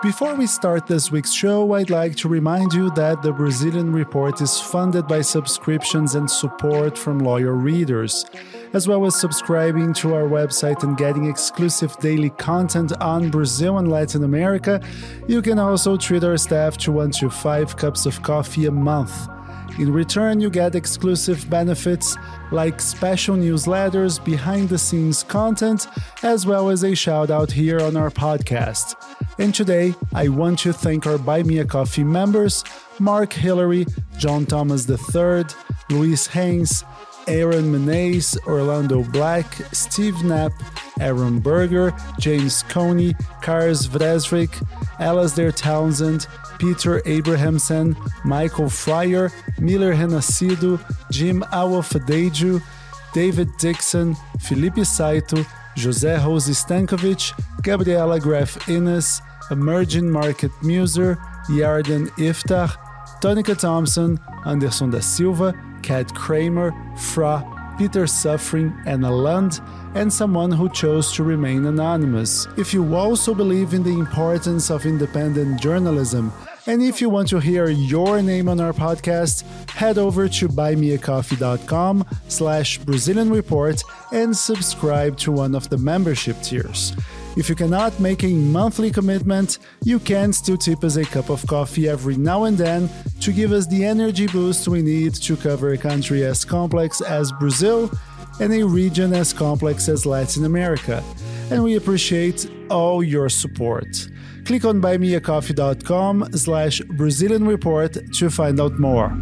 Before we start this week's show, I'd like to remind you that the Brazilian Report is funded by subscriptions and support from loyal readers, as well as subscribing to our website and getting exclusive daily content on Brazil and Latin America. You can also treat our staff to 1 to 5 cups of coffee a month. In return, you get exclusive benefits like special newsletters, behind-the-scenes content, as well as a shout-out here on our podcast. And today, I want to thank our Buy Me a Coffee members, Mark Hillary, John Thomas III, Luis Haynes, Aaron Menes, Orlando Black, Steve Knapp, Aaron Berger, James Coney, Kars Vresvik, Alasdair Townsend, Peter Abrahamson, Michael Fryer, Miller Renascido, Jim Awafadeju, David Dixon, Felipe Saito, José Rose Stankovic, Gabriela Graf Innes, Emerging Market Muser, Yarden Iftar, Tonica Thompson, Anderson da Silva, Kat Kramer, Fra, Peter Suffering, Anna Lund, and someone who chose to remain anonymous. If you also believe in the importance of independent journalism, and if you want to hear your name on our podcast, head over to buymeacoffee.com/Brazilian Report and subscribe to one of the membership tiers. If you cannot make a monthly commitment, you can still tip us a cup of coffee every now and then to give us the energy boost we need to cover a country as complex as Brazil and a region as complex as Latin America. And we appreciate all your support. Click on buymeacoffee.com/Brazilian Report to find out more.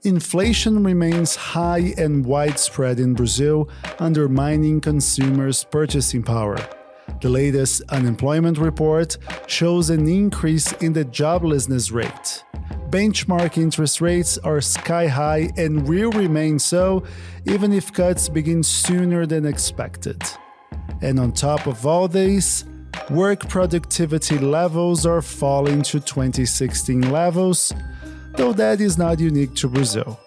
Inflation remains high and widespread in Brazil, undermining consumers' purchasing power. The latest unemployment report shows an increase in the joblessness rate. Benchmark interest rates are sky high and will remain so even if cuts begin sooner than expected. And on top of all this, work productivity levels are falling to 2016 levels, though that is not unique to Brazil.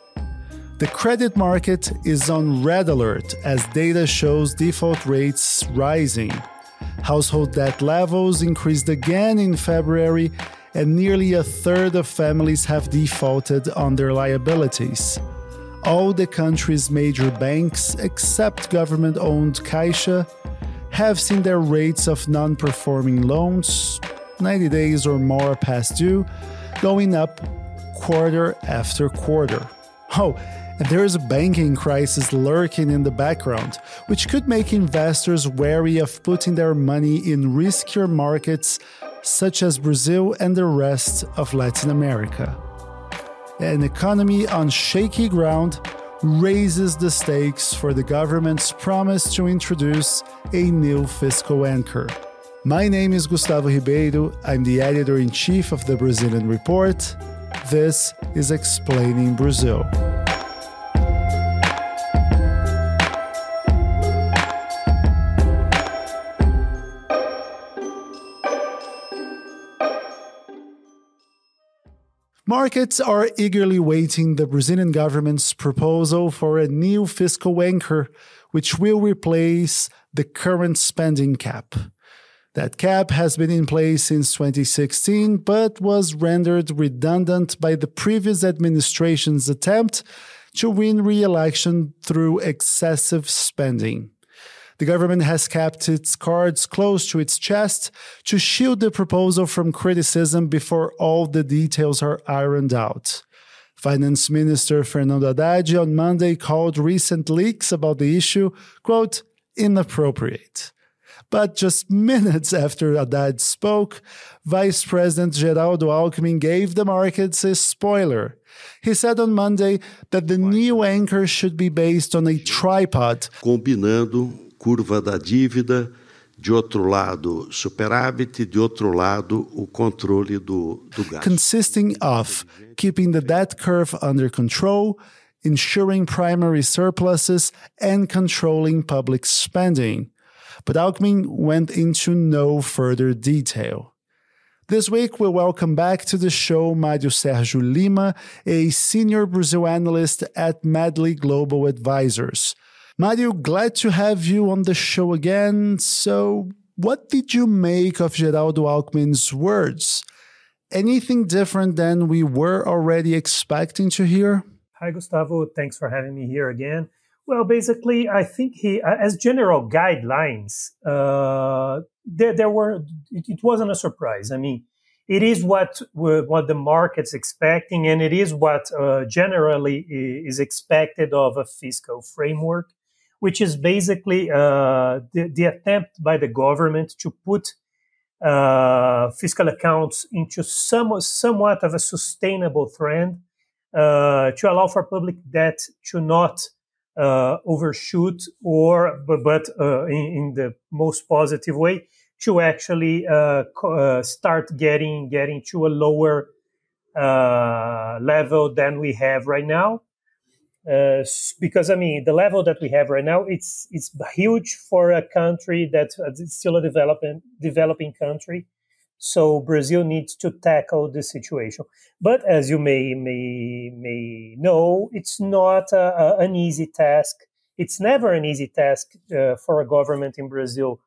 The credit market is on red alert as data shows default rates rising. Household debt levels increased again in February, and nearly a third of families have defaulted on their liabilities. All the country's major banks, except government-owned Caixa, have seen their rates of non-performing loans, 90 days or more past due, going up quarter after quarter. Oh, and there is a banking crisis lurking in the background, which could make investors wary of putting their money in riskier markets such as Brazil and the rest of Latin America. An economy on shaky ground raises the stakes for the government's promise to introduce a new fiscal anchor. My name is Gustavo Ribeiro. I'm the editor-in-chief of the Brazilian Report. This is Explaining Brazil. Markets are eagerly waiting the Brazilian government's proposal for a new fiscal anchor, which will replace the current spending cap. That cap has been in place since 2016, but was rendered redundant by the previous administration's attempt to win re-election through excessive spending. The government has kept its cards close to its chest to shield the proposal from criticism before all the details are ironed out. Finance Minister Fernando Haddad on Monday called recent leaks about the issue, quote, inappropriate. But just minutes after Haddad spoke, Vice President Geraldo Alckmin gave the markets a spoiler. He said on Monday that the new anchor should be based on a tripod, combinando curva da dívida, de outro lado superávit, de outro lado o controle do gasto. Consisting of keeping the debt curve under control, ensuring primary surpluses, and controlling public spending. But Alckmin went into no further detail. This week, we welcome back to the show Mário Sergio Lima, a senior Brazil analyst at Medley Global Advisors. Mário, glad to have you on the show again. So, what did you make of Geraldo Alckmin's words? Anything different than we were already expecting to hear? Hi, Gustavo. Thanks for having me here again. Well, basically, I think he, as general guidelines, it wasn't a surprise. I mean, it is what the market's expecting, and it is what generally is expected of a fiscal framework, which is basically the attempt by the government to put fiscal accounts into somewhat of a sustainable trend to allow for public debt to not overshoot, but in the most positive way, to actually start getting to a lower level than we have right now. Because I mean, the level that we have right now, it's huge for a country that's still a developing country. So Brazil needs to tackle this situation. But as you may know, it's not an easy task. It's never an easy task for a government in Brazil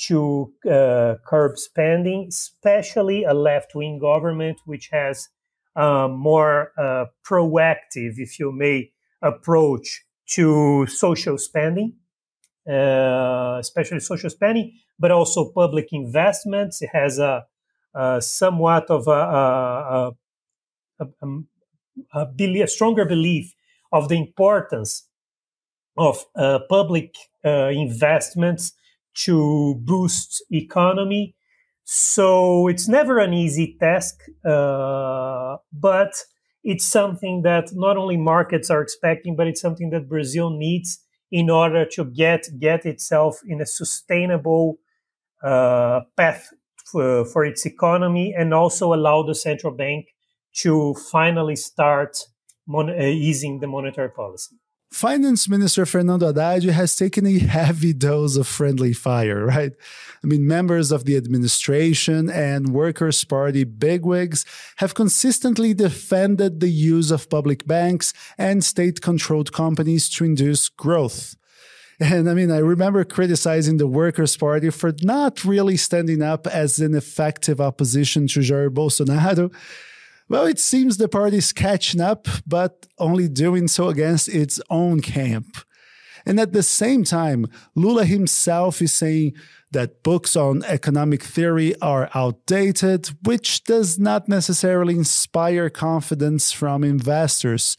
to curb spending, especially a left-wing government, which has more proactive, if you may, approach to social spending, especially social spending, but also public investments. It has somewhat of a stronger belief of the importance of public investments to boost economy. So it's never an easy task, but it's something that not only markets are expecting, but it's something that Brazil needs in order to get itself in a sustainable path for its economy, and also allow the central bank to finally start easing the monetary policy. Finance Minister Fernando Haddad has taken a heavy dose of friendly fire, right? I mean, members of the administration and Workers' Party bigwigs have consistently defended the use of public banks and state-controlled companies to induce growth. And I mean, I remember criticizing the Workers' Party for not really standing up as an effective opposition to Jair Bolsonaro. Well, it seems the party is catching up, but only doing so against its own camp. And at the same time, Lula himself is saying that books on economic theory are outdated, which does not necessarily inspire confidence from investors.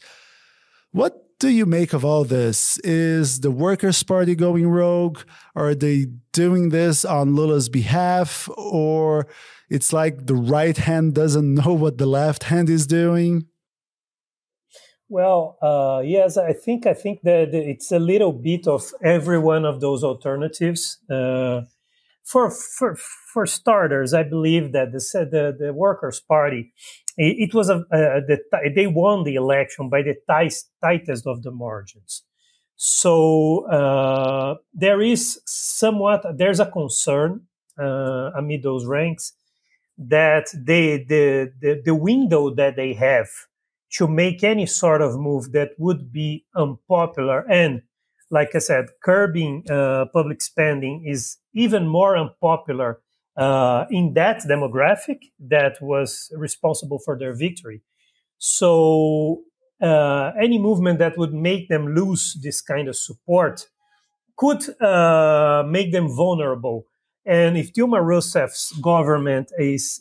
What do you make of all this? Is the Workers' Party going rogue? Are they doing this on Lula's behalf? Or it's like the right hand doesn't know what the left hand is doing? Well, yes, I think that it's a little bit of every one of those alternatives. For starters, I believe that the Workers' Party, it was they won the election by the tightest of the margins. So there's a concern amid those ranks that the window that they have to make any sort of move that would be unpopular, and like I said, curbing public spending is even more unpopular in that demographic that was responsible for their victory. So any movement that would make them lose this kind of support could make them vulnerable. And if Dilma Rousseff's government is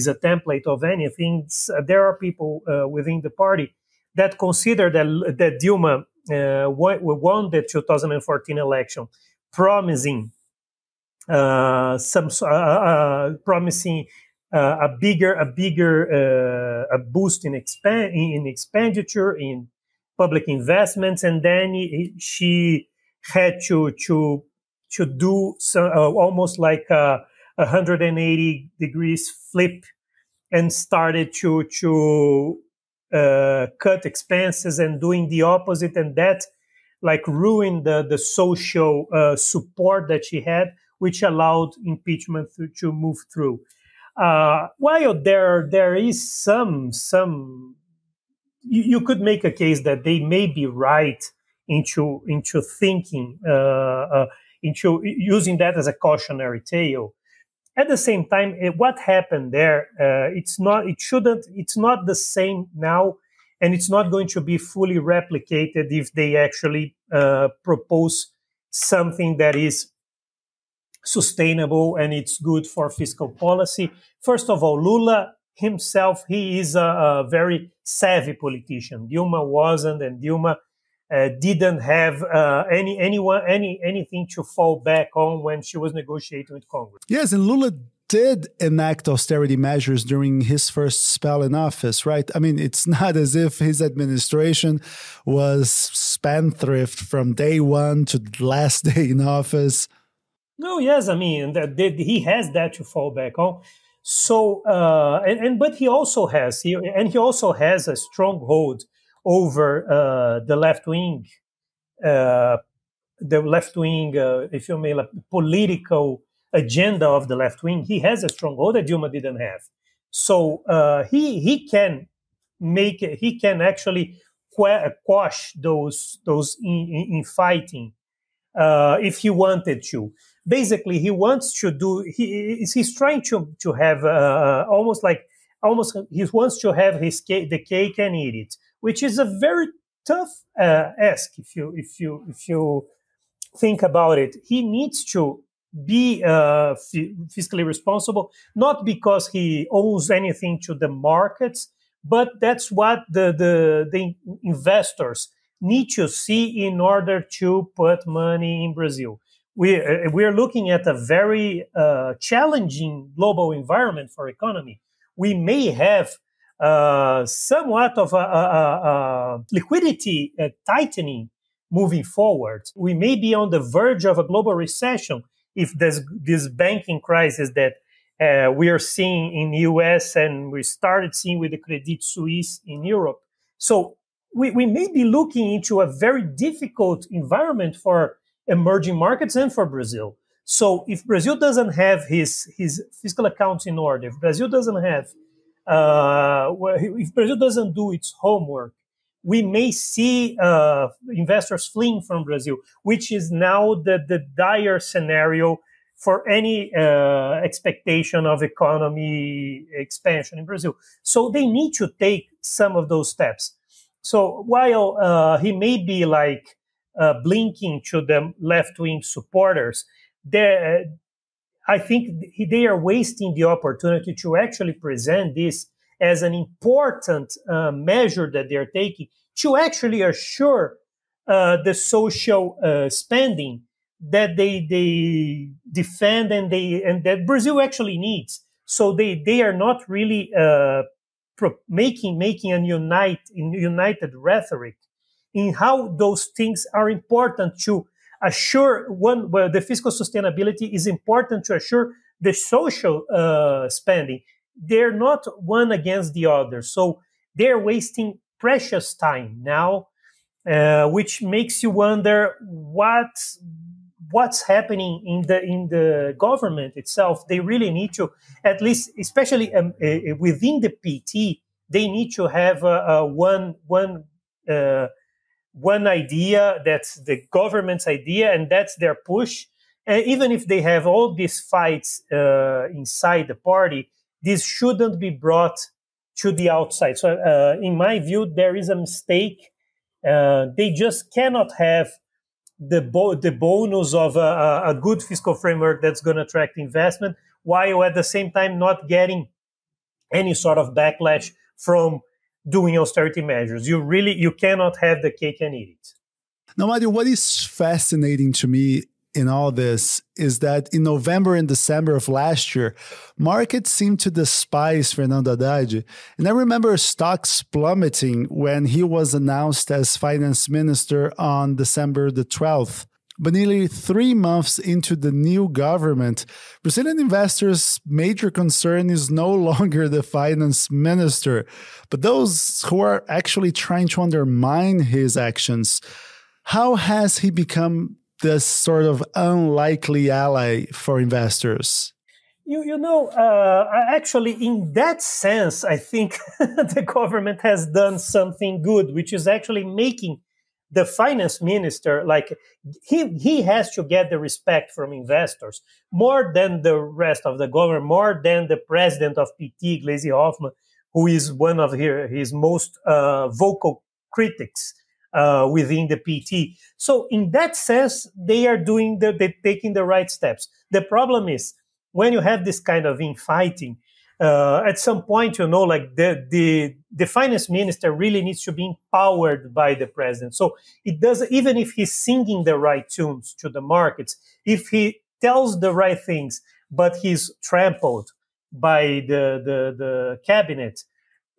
a template of anything, there are people within the party that consider that Dilma won the 2014 election, promising a boost in expenditure, in public investments, and then she had to do almost like a 180 degrees flip, and started to cut expenses and doing the opposite, and that like ruined the social support that she had, which allowed impeachment to move through. While there is some you could make a case that they may be right into thinking into using that as a cautionary tale. At the same time, what happened there, it's not the same now, and it's not going to be fully replicated if they actually propose something that is sustainable and it's good for fiscal policy. First of all, Lula himself, he is a very savvy politician. Dilma wasn't, and Dilma didn't have anything to fall back on when she was negotiating with Congress. Yes, and Lula did enact austerity measures during his first spell in office, right? I mean, it's not as if his administration was spendthrift from day one to the last day in office. No, yes, I mean, he has that to fall back on. So, but he also has a stronghold over the left wing, if you may, like, political agenda of the left wing. He has a stronghold that Dilma didn't have. So he can actually quash those infighting if he wanted to. Basically, he wants to do. He's trying to have he wants to have the cake and eat it, which is a very tough ask if you think about it. He needs to be fiscally responsible, not because he owes anything to the markets, but that's what the investors need to see in order to put money in Brazil. We are looking at a very challenging global environment for economy. We may have somewhat of a liquidity tightening moving forward. We may be on the verge of a global recession if there's this banking crisis that we are seeing in the US and we started seeing with the Credit Suisse in Europe. So we may be looking into a very difficult environment for emerging markets and for Brazil. So if Brazil doesn't have his fiscal accounts in order, if Brazil doesn't have, if Brazil doesn't do its homework, we may see investors fleeing from Brazil, which is now the dire scenario for any expectation of economy expansion in Brazil. So they need to take some of those steps. So while he may be like blinking to the left-wing supporters, I think they are wasting the opportunity to actually present this as an important measure that they're taking to actually assure the social spending that they defend and that Brazil actually needs. So they are not really making a united rhetoric in how those things are important to assure the fiscal sustainability is important to assure the social spending. They're not one against the other. So they're wasting precious time now, which makes you wonder what's happening in the government itself. They really need to, at least, especially within the PT, they need to have one idea that's the government's idea, and that's their push. Even if they have all these fights inside the party, this shouldn't be brought to the outside. So in my view, there is a mistake. They just cannot have the bonus of a good fiscal framework that's going to attract investment, while at the same time not getting any sort of backlash from doing austerity measures. You cannot have the cake and eat it. Now, Mario, what is fascinating to me in all this is that in November and December of last year, markets seemed to despise Fernando Haddad. And I remember stocks plummeting when he was announced as finance minister on December the 12th. But nearly 3 months into the new government, Brazilian investors' major concern is no longer the finance minister, but those who are actually trying to undermine his actions. How has he become this sort of unlikely ally for investors? Actually, in that sense, I think the government has done something good, which is actually making the finance minister, like, he has to get the respect from investors more than the rest of the government, more than the president of PT, Gleisi Hoffmann, who is one of his most vocal critics within the PT. So in that sense, they are they're taking the right steps. The problem is, when you have this kind of infighting, at some point, like the finance minister really needs to be empowered by the president. So it does, even if he's singing the right tunes to the markets, if he tells the right things, but he's trampled by the cabinet,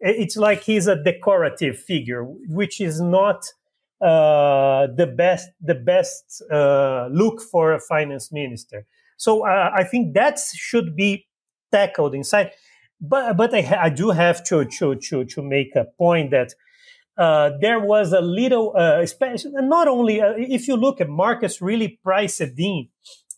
it's like he's a decorative figure, which is not the best look for a finance minister. So I think that should be tackled inside. But I do have to make a point that there was a little, especially not only if you look at markets really priced in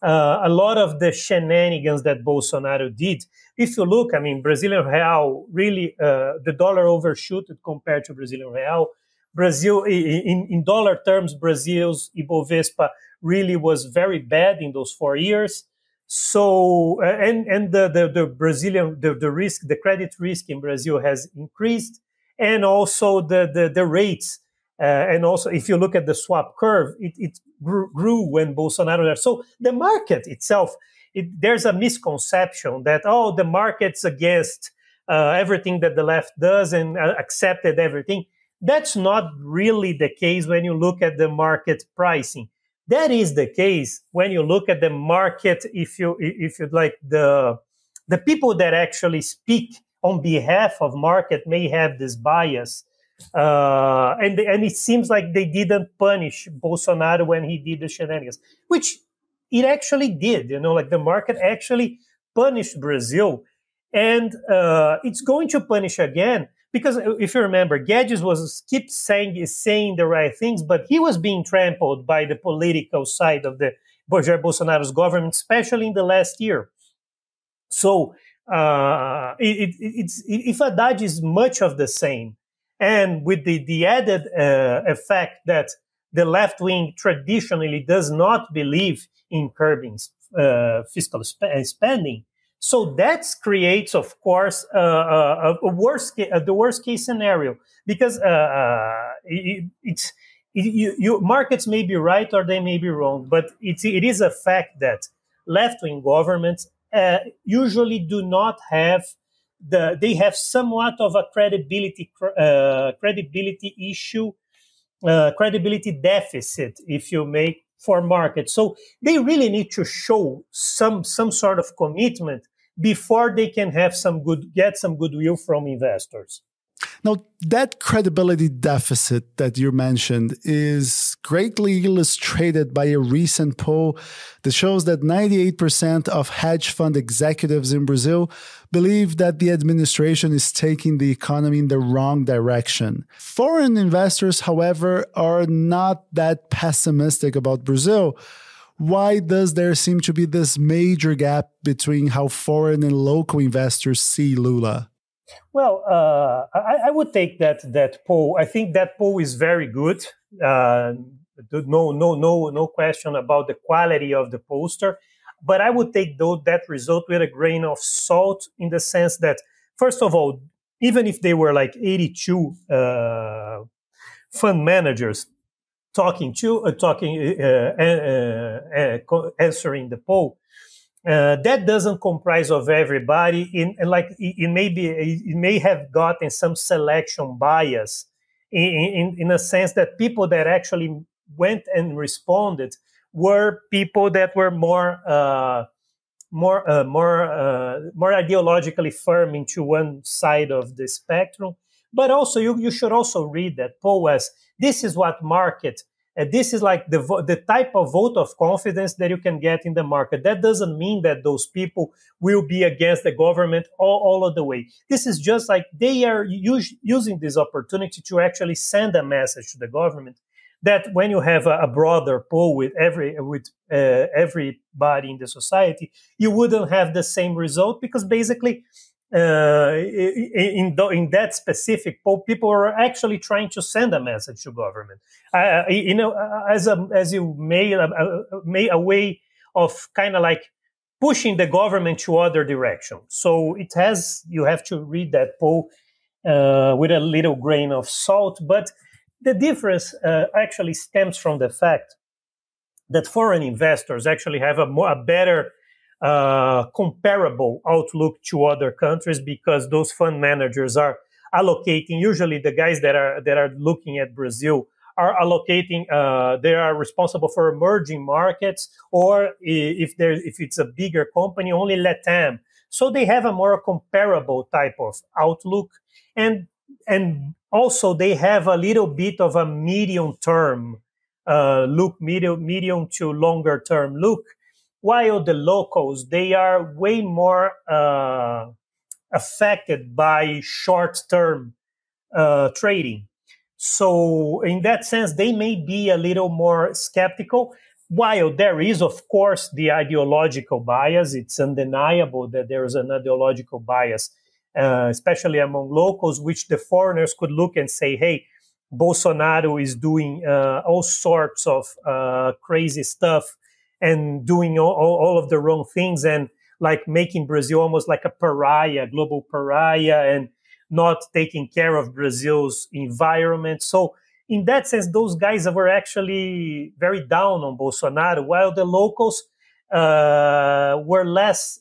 a lot of the shenanigans that Bolsonaro did. If you look, I mean, Brazilian real really the dollar overshooted compared to Brazilian real. Brazil, in dollar terms, Brazil's Ibovespa really was very bad in those 4 years. So, and the Brazilian, the risk, the credit risk in Brazil has increased, and also the rates. And also, if you look at the swap curve, it grew when Bolsonaro left. So the market itself, there's a misconception that, the market's against everything that the left does and accepted everything. That's not really the case when you look at the market pricing. That is the case when you look at the market, if you like, the people that actually speak on behalf of market may have this bias. And it seems like they didn't punish Bolsonaro when he did the shenanigans, which it actually did. Like the market actually punished Brazil, and it's going to punish again. Because if you remember, Guedes kept saying the right things, but he was being trampled by the political side of the Jair Bolsonaro's government, especially in the last year. So if Haddad is much of the same, and with the added effect that the left wing traditionally does not believe in curbing fiscal spending, so that creates, of course, the worst case scenario, because markets may be right or they may be wrong, but it is a fact that left-wing governments usually do not have they have somewhat of a credibility issue, credibility deficit, if you make, for markets. So they really need to show some sort of commitment before they can have get some goodwill from investors. Now, that credibility deficit that you mentioned is greatly illustrated by a recent poll that shows that 98% of hedge fund executives in Brazil believe that the administration is taking the economy in the wrong direction. Foreign investors, however, are not that pessimistic about Brazil. Why does there seem to be this major gap between how foreign and local investors see Lula? Well, I would take that poll. I think that poll is very good. No question about the quality of the pollster. But I would take that result with a grain of salt, in the sense that, first of all, even if they were like 82 fund managers answering the poll, that doesn't comprise of everybody. It may have gotten some selection bias in a sense that people that actually went and responded were people that were more ideologically firm into one side of the spectrum. But also, you should also read that poll as, this is what market. This is like the type of vote of confidence that you can get in the market. That doesn't mean that those people will be against the government all of the way. This is just like they are using this opportunity to actually send a message to the government that when you have a broader pool with everybody in the society, you wouldn't have the same result, because basically in that specific poll, people are actually trying to send a message to government. As you may a way of kind of like pushing the government to other direction. So you have to read that poll with a little grain of salt. But the difference actually stems from the fact that foreign investors actually have a better comparable outlook to other countries, because those fund managers are allocating. Usually, the guys that are looking at Brazil are allocating. They are responsible for emerging markets, or if it's a bigger company, only LATAM. So they have a more comparable type of outlook, and also they have a little bit of a medium term look, medium to longer term look. While the locals, they are way more affected by short-term trading. So in that sense, they may be a little more skeptical. While there is, of course, the ideological bias, it's undeniable that there is an ideological bias, especially among locals, which the foreigners could look and say, hey, Bolsonaro is doing all sorts of crazy stuff and doing all of the wrong things, and like making Brazil almost like a pariah, global pariah, and not taking care of Brazil's environment. So in that sense, those guys were actually very down on Bolsonaro, while the locals were less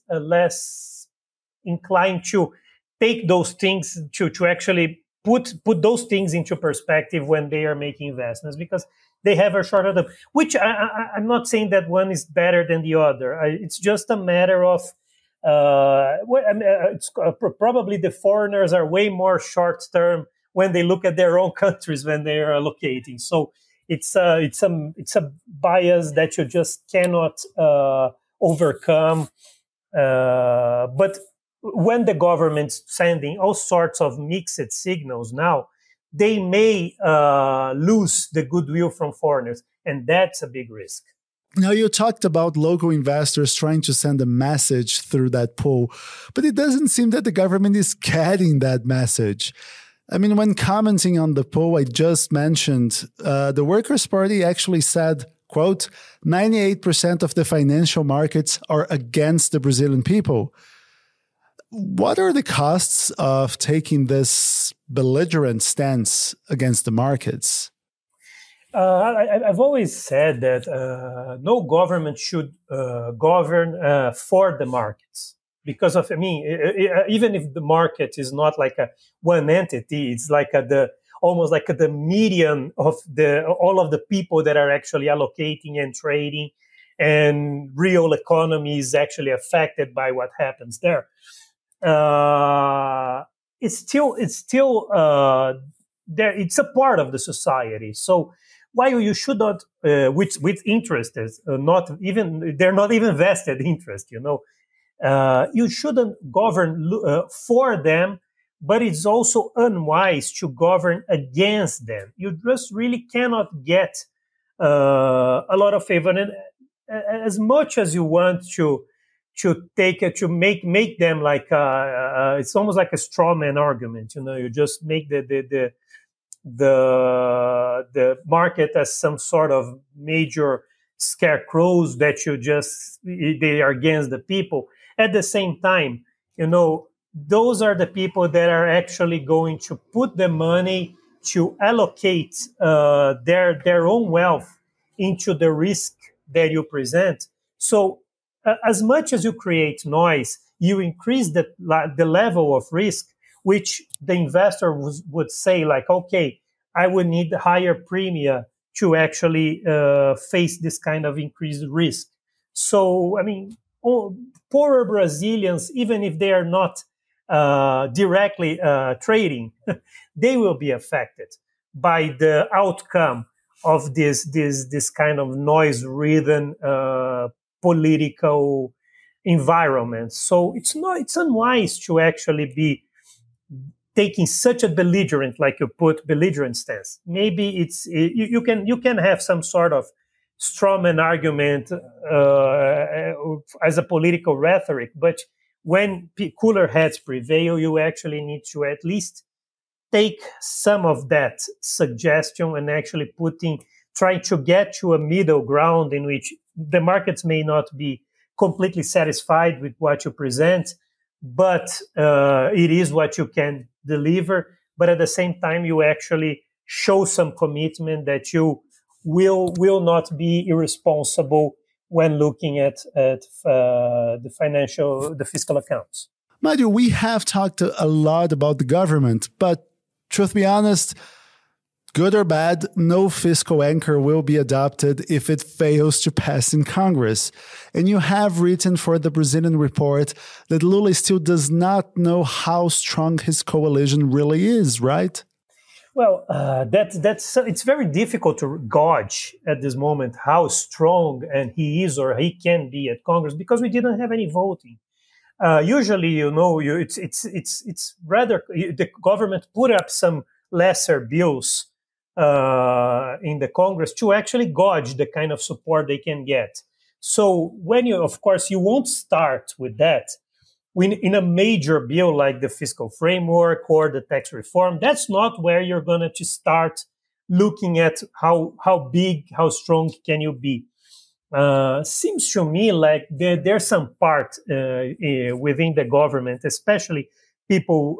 inclined to take those things to actually put those things into perspective when they are making investments, because they have a shorter term. Which I'm not saying that one is better than the other. It's just a matter of probably the foreigners are way more short term when they look at their own countries when they are allocating. So it's a bias that you just cannot overcome. But when the government's sending all sorts of mixed signals now, they may lose the goodwill from foreigners, and that's a big risk. Now, you talked about local investors trying to send a message through that poll, but it doesn't seem that the government is getting that message. I mean, when commenting on the poll I just mentioned, the Workers' Party actually said, quote, 98% of the financial markets are against the Brazilian people. What are the costs of taking this belligerent stance against the markets? I've always said that no government should govern for the markets, because even if the market is not like a one entity, it's like almost like the median of all of the people that are actually allocating and trading, and real economy is actually affected by what happens there. It's still there. It's a part of the society. So while you should not, with interest, they're not even vested interest. You shouldn't govern for them, but it's also unwise to govern against them. You just really cannot get a lot of favor, and as much as you want to take it, to make them like it's almost like a straw man argument. You just make the market as some sort of major scarecrows that they are against the people. At the same time, those are the people that are actually going to put the money to allocate their own wealth into the risk that you present. So as much as you create noise, you increase the level of risk, which the investor would say, like, okay, I would need higher premia to actually face this kind of increased risk. So, poorer Brazilians, even if they are not directly trading, they will be affected by the outcome of this kind of noise-ridden political environment. So it's unwise to actually be taking such a belligerent, like you put, belligerent stance. Maybe you can have some sort of strawman argument as a political rhetoric, but when cooler heads prevail, you actually need to at least take some of that suggestion and actually trying to get to a middle ground in which the markets may not be completely satisfied with what you present, but it is what you can deliver. But at the same time, you actually show some commitment that you will not be irresponsible when looking at the fiscal accounts. Mario, we have talked a lot about the government, but truth be honest, good or bad, no fiscal anchor will be adopted if it fails to pass in Congress. And you have written for the Brazilian Report that Lula still does not know how strong his coalition really is, right? Well, it's very difficult to gauge at this moment how strong and he is or he can be at Congress because we didn't have any voting. Usually, it's rather the government put up some lesser bills in the Congress to actually gauge the kind of support they can get. So of course, you won't start with that. In a major bill like the fiscal framework or the tax reform, that's not where you're going to start looking at how big, how strong can you be. Seems to me like there's some part within the government, especially people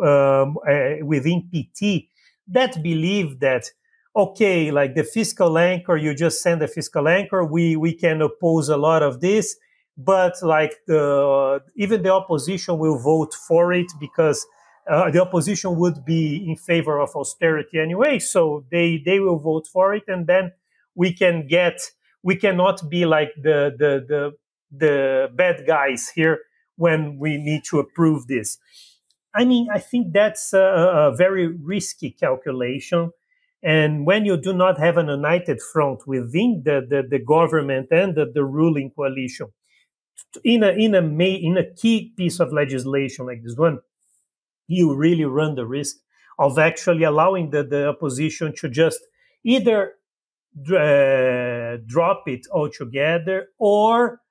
within PT, that believe that, okay, like the fiscal anchor, you just send a fiscal anchor, we can oppose a lot of this, but like even the opposition will vote for it because the opposition would be in favor of austerity anyway, so they will vote for it, and then we cannot be like the bad guys here when we need to approve this. I mean, I think that's a very risky calculation. And when you do not have an united front within the government and the ruling coalition, in a key piece of legislation like this one, you really run the risk of actually allowing the opposition to just either drop it altogether or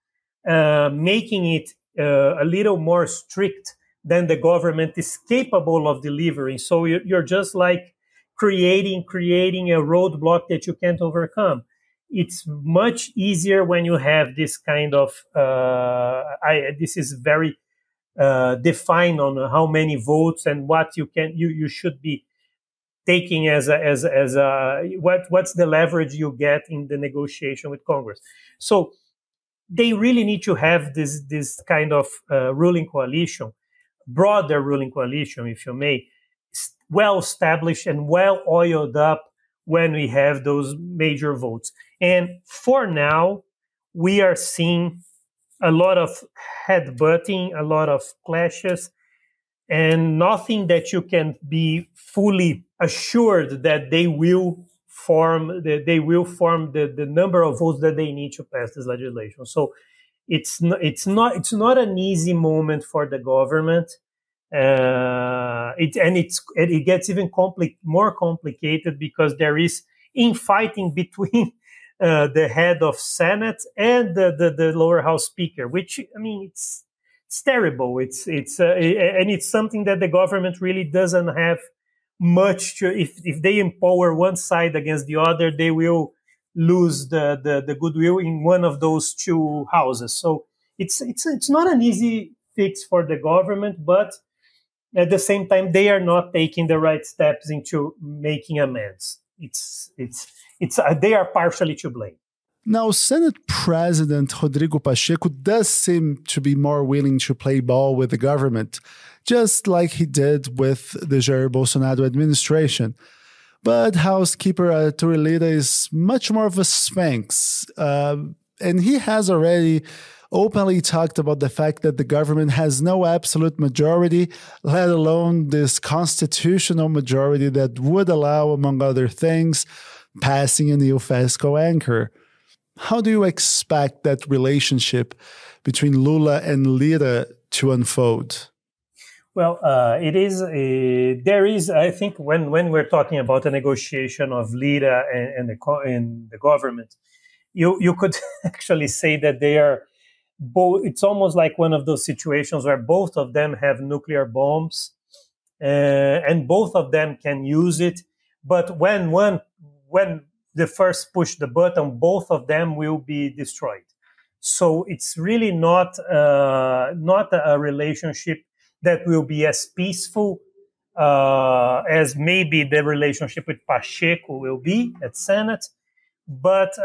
making it a little more strict than the government is capable of delivering. So you're just like creating a roadblock that you can't overcome. It's much easier when you have this kind of this is very defined on how many votes and what you should be taking as what's the leverage you get in the negotiation with Congress. So they really need to have this kind of ruling coalition, broader ruling coalition, if you may, well established and well oiled up when we have those major votes. And for now, we are seeing a lot of headbutting, a lot of clashes, and nothing that you can be fully assured that they will form the number of votes that they need to pass this legislation. So it's not an easy moment for the government. It gets even more complicated because there is infighting between the head of Senate and the lower house speaker, which, I mean, it's terrible. It's something that the government really doesn't have much to. If they empower one side against the other, they will lose the goodwill in one of those two houses. So it's not an easy fix for the government, but at the same time, they are not taking the right steps into making amends. They are partially to blame. Now, Senate President Rodrigo Pacheco does seem to be more willing to play ball with the government, just like he did with the Jair Bolsonaro administration. But housekeeper Arthur Lira is much more of a sphinx, and he has already openly talked about the fact that the government has no absolute majority, let alone this constitutional majority that would allow, among other things, passing a new fiscal anchor. How do you expect that relationship between Lula and Lira to unfold? Well, it is. There is. I think when we're talking about a negotiation of Lira and the government, you could actually say that they are both. It's almost like one of those situations where both of them have nuclear bombs, and both of them can use it. But when the first push the button, both of them will be destroyed. So it's really not a relationship that will be as peaceful as maybe the relationship with Pacheco will be at Senate. But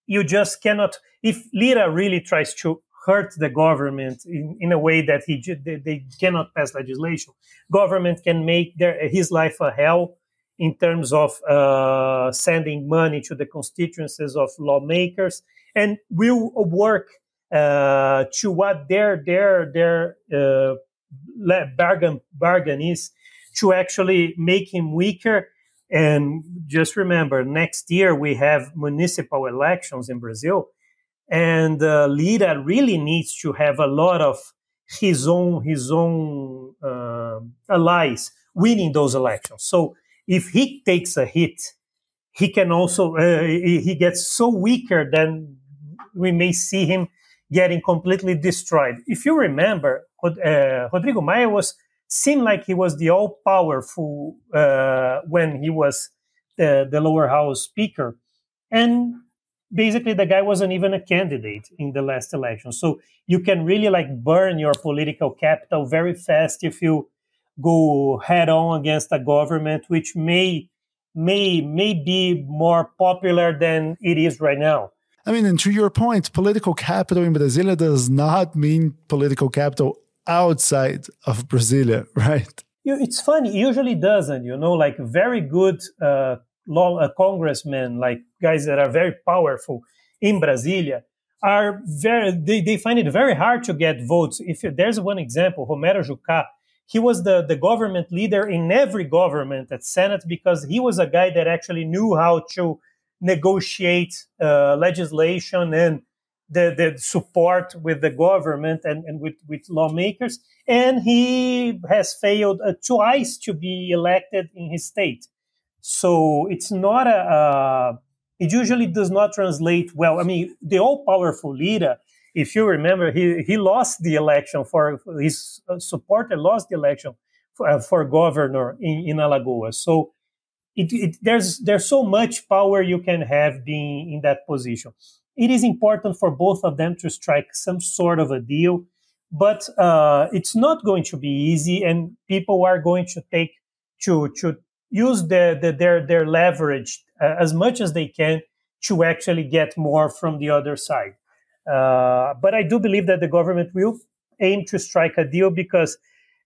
you just cannot. If Lira really tries to hurt the government in a way that they cannot pass legislation, government can make his life a hell in terms of sending money to the constituencies of lawmakers, and will work to what their bargain is, to actually make him weaker. And just remember, next year we have municipal elections in Brazil, and Lira really needs to have a lot of his own allies winning those elections. So if he takes a hit, he can also he gets so weaker, then we may see him getting completely destroyed. If you remember, Rodrigo Maia seemed like he was the all powerful when he was the lower house speaker, and basically the guy wasn't even a candidate in the last election. So you can really like burn your political capital very fast if you go head on against a government which may be more popular than it is right now. I mean, and to your point, political capital in Brasilia does not mean political capital outside of Brasilia, right? It's funny, it usually doesn't, like very good congressmen, like guys that are very powerful in Brasilia, are they find it very hard to get votes. If there's one example, Romero Jucá, he was the government leader in every government at Senate because he was a guy that actually knew how to negotiate legislation and the support with the government and with lawmakers. And he has failed twice to be elected in his state. So it's not it usually does not translate well. I mean, the all-powerful leader, if you remember, he lost the election for his supporter lost the election for governor in Alagoas. So there's so much power you can have being in that position. It is important for both of them to strike some sort of a deal, but it's not going to be easy, and people are going to take to use their leverage as much as they can to actually get more from the other side. But I do believe that the government will aim to strike a deal because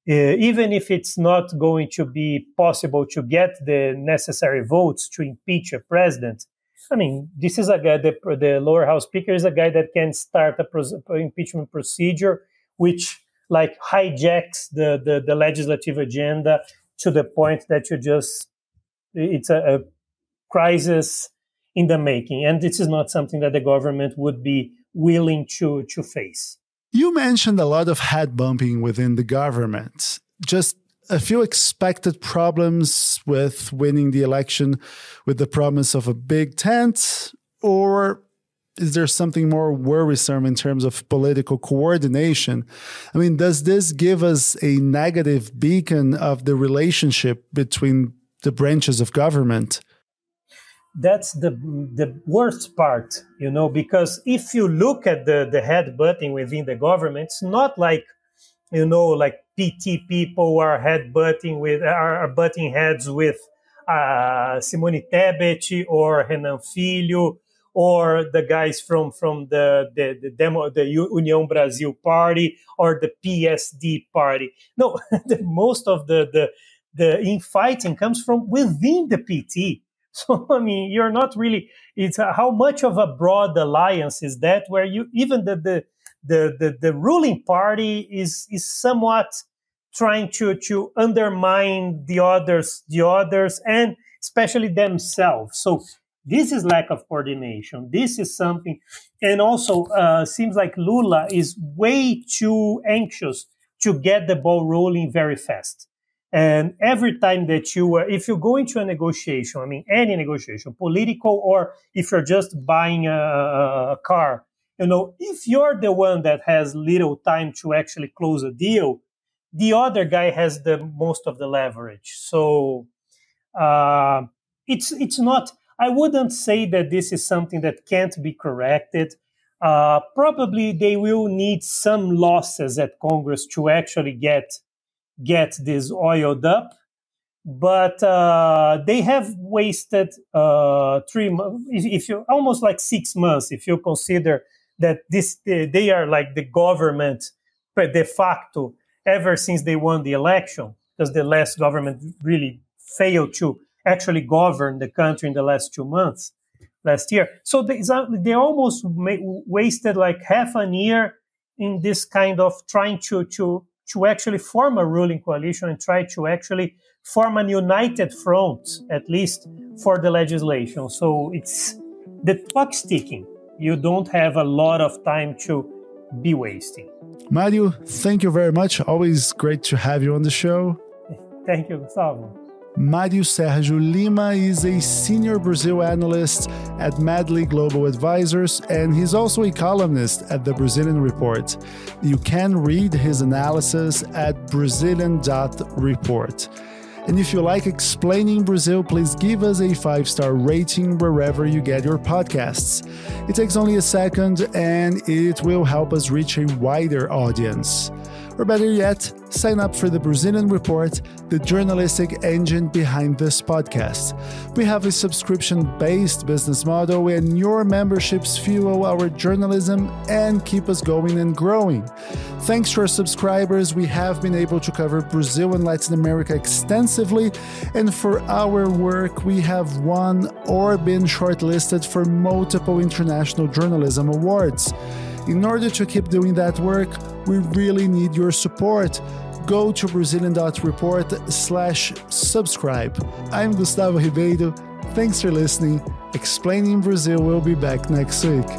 even if it's not going to be possible to get the necessary votes to impeach a president, I mean, this is a guy, the lower house speaker is a guy that can start a impeachment procedure, which like hijacks the legislative agenda to the point that it's a crisis in the making. And this is not something that the government would be willing to face. You mentioned a lot of head bumping within the government. Just a few expected problems with winning the election with the promise of a big tent, or is there something more worrisome in terms of political coordination? I mean, does this give us a negative beacon of the relationship between the branches of government? That's the worst part, because if you look at the headbutting within the government, it's not like, like PT people are butting heads with Simone Tebet or Renan Filho or the guys from the União Brasil party or the PSD party. No, most of the infighting comes from within the PT. So, I mean, you're not really, it's how much of a broad alliance is that where even the ruling party is somewhat trying to undermine the others and especially themselves. So this is lack of coordination. This is something, and also seems like Lula is way too anxious to get the ball rolling very fast. And every time that if you go into a negotiation, I mean, any negotiation, political, or if you're just buying a car, if you're the one that has little time to actually close a deal, the other guy has the most of the leverage. So it's not, I wouldn't say that this is something that can't be corrected. Probably they will need some losses at Congress to actually get this oiled up. But they have wasted 3 months, if you almost like 6 months, if you consider that they are like the government de facto ever since they won the election, because the last government really failed to actually govern the country in the last 2 months last year. So they almost wasted like half a year in this kind of trying to actually form a ruling coalition and try to actually form a united front, at least for the legislation. So it's the clock's ticking. You don't have a lot of time to be wasting. Mario, thank you very much. Always great to have you on the show. Thank you, Gustavo. Mario Sergio Lima is a senior Brazil analyst at Medley Global Advisors, and he's also a columnist at the Brazilian Report. You can read his analysis at Brazilian.report. And if you like explaining Brazil, please give us a 5-star rating wherever you get your podcasts. It takes only a second and it will help us reach a wider audience. Or better yet, sign up for the Brazilian Report, the journalistic engine behind this podcast. We have a subscription-based business model, and your memberships fuel our journalism and keep us going and growing. Thanks to our subscribers, we have been able to cover Brazil and Latin America extensively, and for our work, we have won or been shortlisted for multiple international journalism awards. In order to keep doing that work, we really need your support. Go to Brazilian.report/subscribe. I'm Gustavo Ribeiro. Thanks for listening. Explaining Brazil will be back next week.